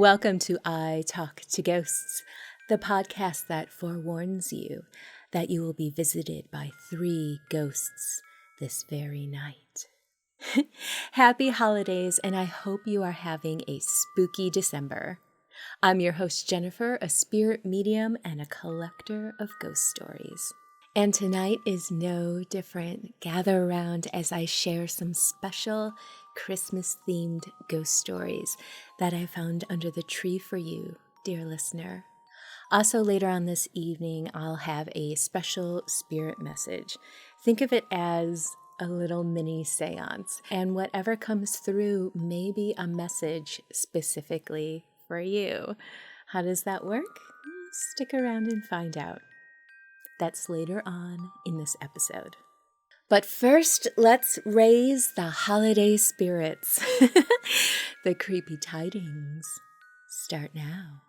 Welcome to I Talk to Ghosts, the podcast that forewarns you that you will be visited by 3 ghosts this very night. Happy holidays, and I hope you are having a spooky December. I'm your host, Jennifer, a spirit medium and a collector of ghost stories. And tonight is no different. Gather around as I share some special Christmas-themed ghost stories that I found under the tree for you, dear listener. Also, later on this evening, I'll have a special spirit message. Think of it as a little mini seance, and whatever comes through may be a message specifically for you. How does that work? Stick around and find out. That's later on in this episode. But first, let's raise the holiday spirits. The creepy tidings start now.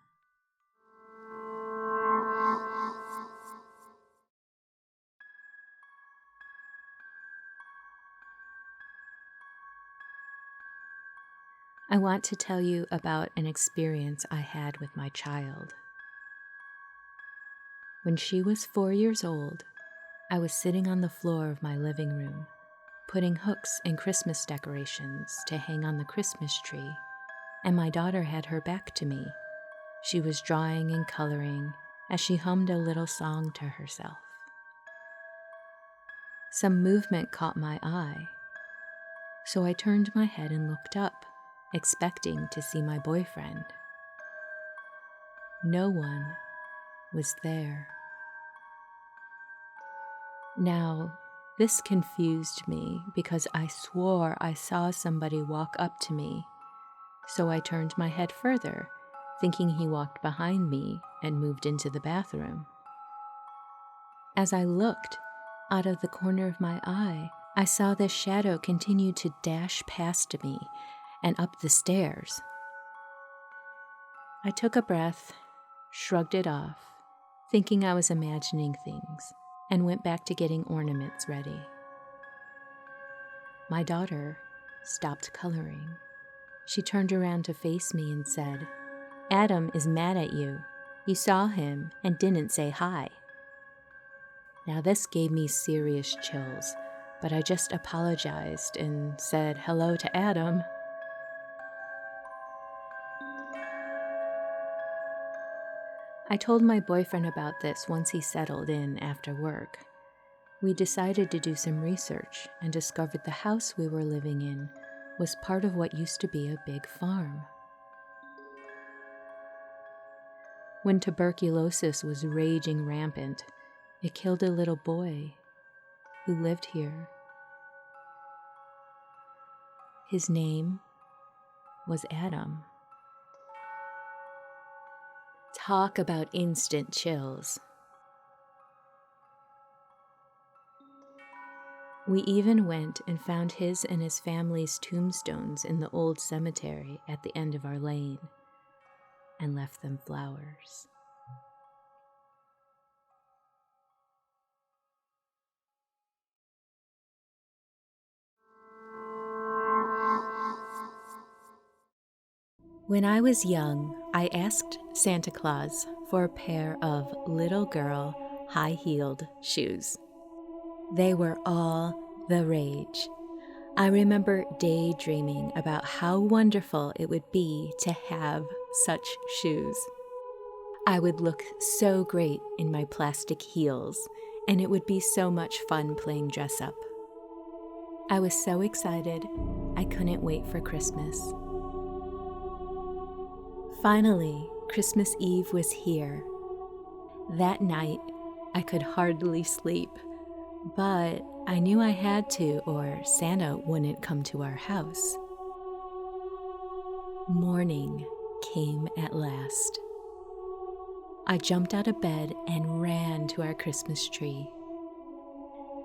I want to tell you about an experience I had with my child. When she was 4 years old, I was sitting on the floor of my living room, putting hooks and Christmas decorations to hang on the Christmas tree, and my daughter had her back to me. She was drawing and coloring as she hummed a little song to herself. Some movement caught my eye, so I turned my head and looked up, expecting to see my boyfriend. No one was there. Now, this confused me because I swore I saw somebody walk up to me, so I turned my head further, thinking he walked behind me and moved into the bathroom. As I looked, out of the corner of my eye, I saw this shadow continue to dash past me and up the stairs. I took a breath, shrugged it off, thinking I was imagining things, and went back to getting ornaments ready. My daughter stopped coloring. She turned around to face me and said, "Adam is mad at you. You saw him and didn't say hi." Now this gave me serious chills, but I just apologized and said hello to Adam. I told my boyfriend about this once he settled in after work. We decided to do some research and discovered the house we were living in was part of what used to be a big farm. When tuberculosis was raging rampant, it killed a little boy who lived here. His name was Adam. Talk about instant chills. We even went and found his and his family's tombstones in the old cemetery at the end of our lane and left them flowers. When I was young, I asked Santa Claus for a pair of little girl high-heeled shoes. They were all the rage. I remember daydreaming about how wonderful it would be to have such shoes. I would look so great in my plastic heels, and it would be so much fun playing dress up. I was so excited, I couldn't wait for Christmas. Finally, Christmas Eve was here. That night, I could hardly sleep, but I knew I had to or Santa wouldn't come to our house. Morning came at last. I jumped out of bed and ran to our Christmas tree.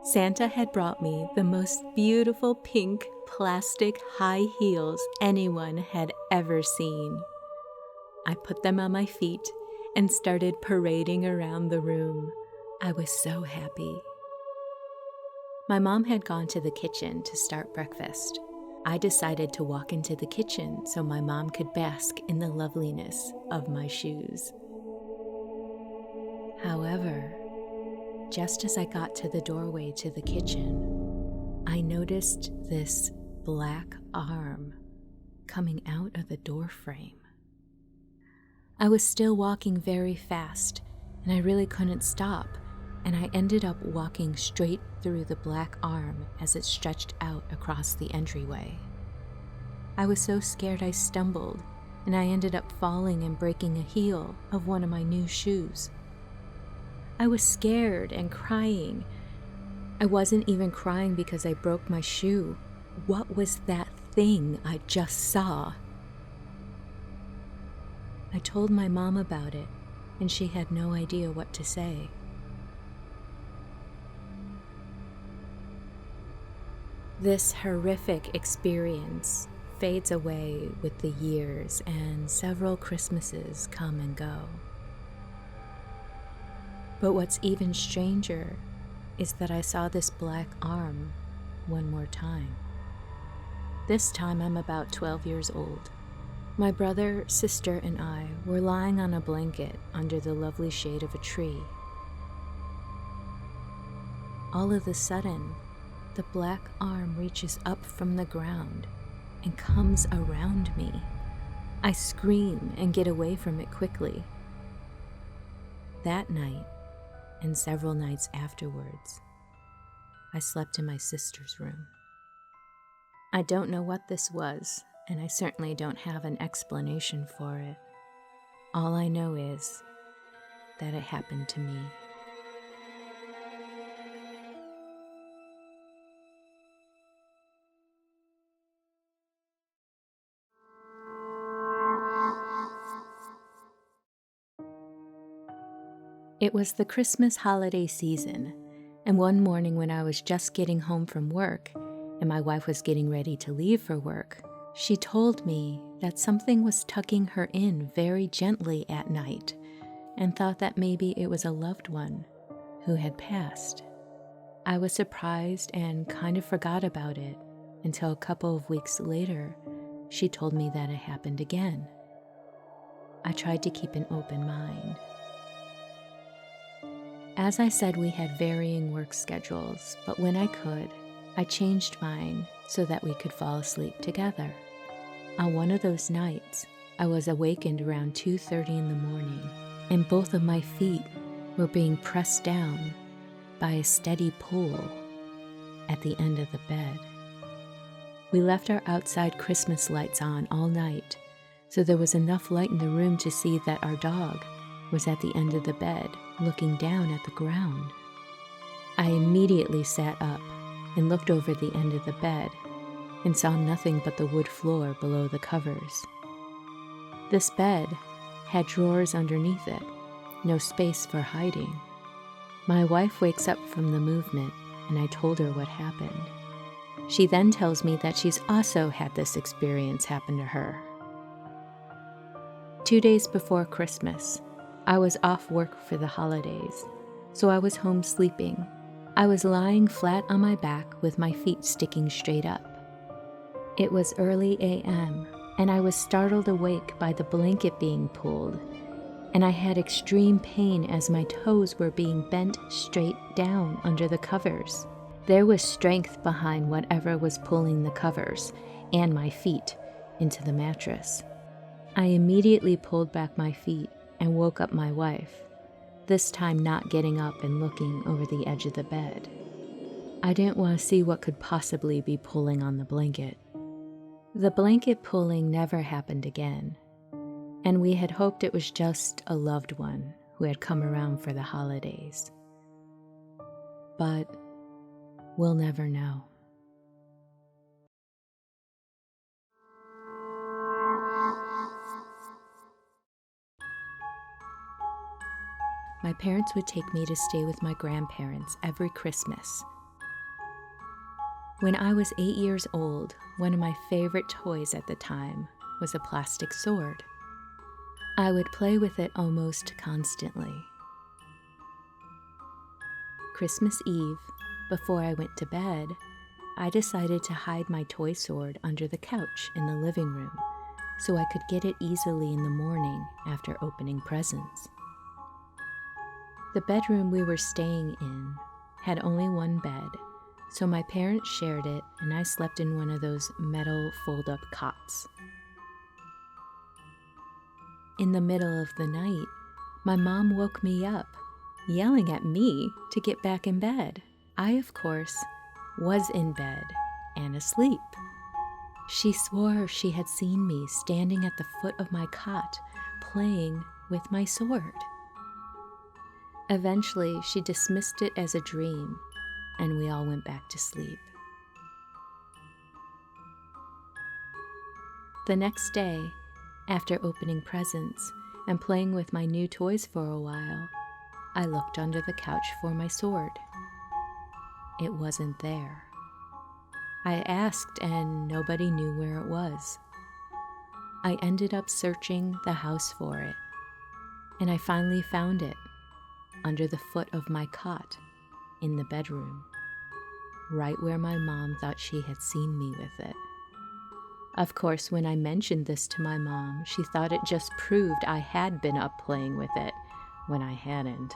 Santa had brought me the most beautiful pink plastic high heels anyone had ever seen. I put them on my feet and started parading around the room. I was so happy. My mom had gone to the kitchen to start breakfast. I decided to walk into the kitchen so my mom could bask in the loveliness of my shoes. However, just as I got to the doorway to the kitchen, I noticed this black arm coming out of the door frame. I was still walking very fast, and I really couldn't stop, and I ended up walking straight through the black arm as it stretched out across the entryway. I was so scared I stumbled, and I ended up falling and breaking a heel of one of my new shoes. I was scared and crying. I wasn't even crying because I broke my shoe. What was that thing I just saw? I told my mom about it, and she had no idea what to say. This horrific experience fades away with the years, and several Christmases come and go. But what's even stranger is that I saw this black arm one more time. This time I'm about 12 years old. My brother, sister, and I were lying on a blanket under the lovely shade of a tree. All of a sudden, the black arm reaches up from the ground and comes around me. I scream and get away from it quickly. That night, and several nights afterwards, I slept in my sister's room. I don't know what this was, and I certainly don't have an explanation for it. All I know is that it happened to me. It was the Christmas holiday season, and one morning when I was just getting home from work and my wife was getting ready to leave for work, she told me that something was tucking her in very gently at night and thought that maybe it was a loved one who had passed. I was surprised and kind of forgot about it until a couple of weeks later, she told me that it happened again. I tried to keep an open mind. As I said, we had varying work schedules, but when I could, I changed mine so that we could fall asleep together. On one of those nights, I was awakened around 2:30 in the morning, and both of my feet were being pressed down by a steady pull at the end of the bed. We left our outside Christmas lights on all night, so there was enough light in the room to see that our dog was at the end of the bed, looking down at the ground. I immediately sat up and looked over the end of the bed and saw nothing but the wood floor below the covers. This bed had drawers underneath it, no space for hiding. My wife wakes up from the movement, and I told her what happened. She then tells me that she's also had this experience happen to her. 2 days before Christmas, I was off work for the holidays, so I was home sleeping. I was lying flat on my back with my feet sticking straight up. It was early a.m., and I was startled awake by the blanket being pulled, and I had extreme pain as my toes were being bent straight down under the covers. There was strength behind whatever was pulling the covers and my feet into the mattress. I immediately pulled back my feet and woke up my wife, this time not getting up and looking over the edge of the bed. I didn't want to see what could possibly be pulling on the blanket. The blanket pulling never happened again, and we had hoped it was just a loved one who had come around for the holidays. But we'll never know. My parents would take me to stay with my grandparents every Christmas. When I was 8 years old, one of my favorite toys at the time was a plastic sword. I would play with it almost constantly. Christmas Eve, before I went to bed, I decided to hide my toy sword under the couch in the living room so I could get it easily in the morning after opening presents. The bedroom we were staying in had only one bed, so my parents shared it and I slept in one of those metal fold-up cots. In the middle of the night, my mom woke me up, yelling at me to get back in bed. I, of course, was in bed and asleep. She swore she had seen me standing at the foot of my cot, playing with my sword. Eventually, she dismissed it as a dream, and we all went back to sleep. The next day, after opening presents and playing with my new toys for a while, I looked under the couch for my sword. It wasn't there. I asked and nobody knew where it was. I ended up searching the house for it, and I finally found it under the foot of my cot in the bedroom, right where my mom thought she had seen me with it. Of course, when I mentioned this to my mom, she thought it just proved I had been up playing with it when I hadn't.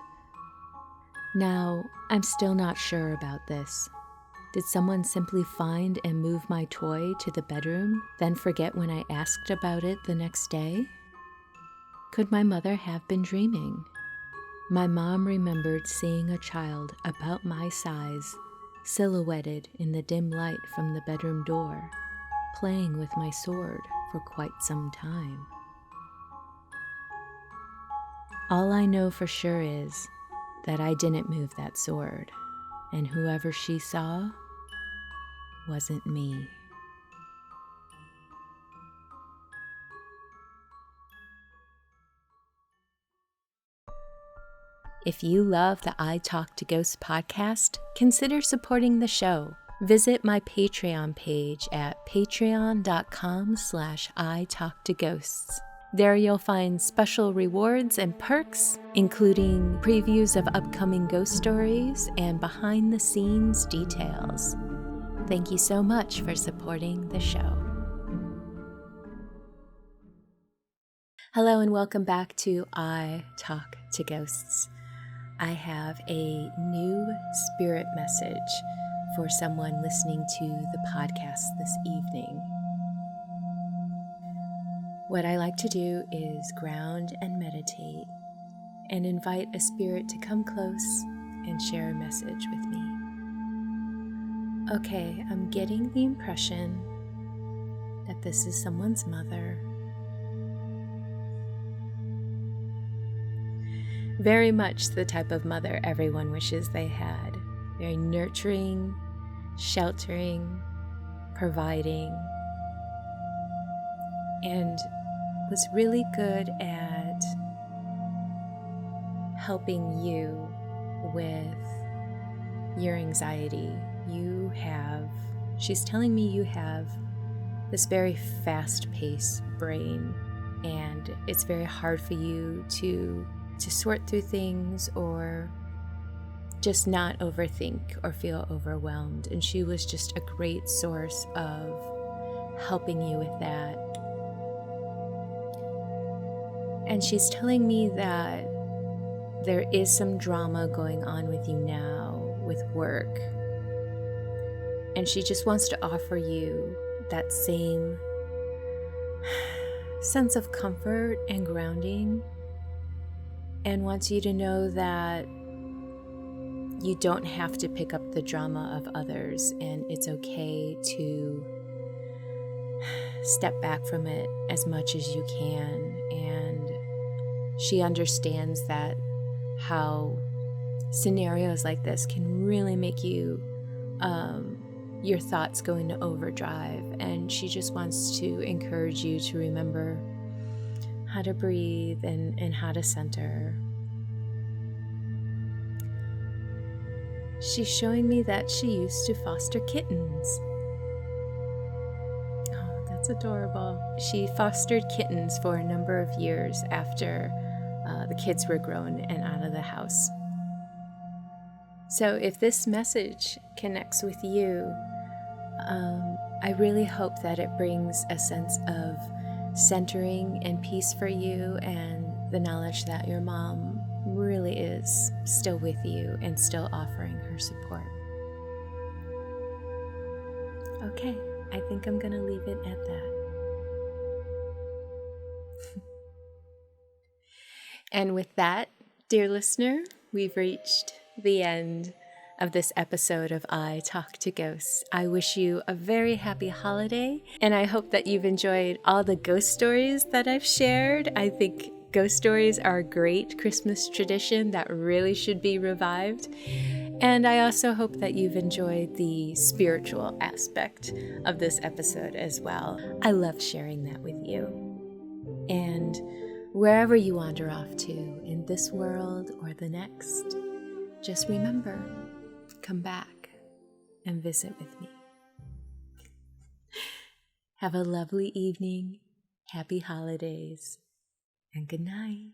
Now, I'm still not sure about this. Did someone simply find and move my toy to the bedroom, then forget when I asked about it the next day? Could my mother have been dreaming? My mom remembered seeing a child about my size, silhouetted in the dim light from the bedroom door, playing with my sword for quite some time. All I know for sure is that I didn't move that sword, and whoever she saw wasn't me. If you love the I Talk to Ghosts podcast, consider supporting the show. Visit my Patreon page at patreon.com/italktoghosts. There you'll find special rewards and perks, including previews of upcoming ghost stories and behind-the-scenes details. Thank you so much for supporting the show. Hello and welcome back to I Talk to Ghosts. I have a new spirit message for someone listening to the podcast this evening. What I like to do is ground and meditate and invite a spirit to come close and share a message with me. Okay, I'm getting the impression that this is someone's mother. Very much the type of mother everyone wishes they had. Very nurturing, sheltering, providing, and was really good at helping you with your anxiety. She's telling me you have this very fast-paced brain, and it's very hard for you to sort through things or just not overthink or feel overwhelmed. And she was just a great source of helping you with that. And she's telling me that there is some drama going on with you now with work. And she just wants to offer you that same sense of comfort and grounding, and wants you to know that you don't have to pick up the drama of others, and it's okay to step back from it as much as you can. And she understands that how scenarios like this can really make you your thoughts go into overdrive, and she just wants to encourage you to remember how to breathe and how to center. She's showing me that she used to foster kittens. Oh, that's adorable. She fostered kittens for a number of years after the kids were grown and out of the house. So if this message connects with you, I really hope that it brings a sense of centering and peace for you, and the knowledge that your mom really is still with you and still offering her support. Okay, I think I'm going to leave it at that. And with that, dear listener, we've reached the end of this episode of I Talk to Ghosts. I wish you a very happy holiday, and I hope that you've enjoyed all the ghost stories that I've shared. I think ghost stories are a great Christmas tradition that really should be revived. And I also hope that you've enjoyed the spiritual aspect of this episode as well. I love sharing that with you. And wherever you wander off to in this world or the next, just remember, come back and visit with me. Have a lovely evening, happy holidays, and good night.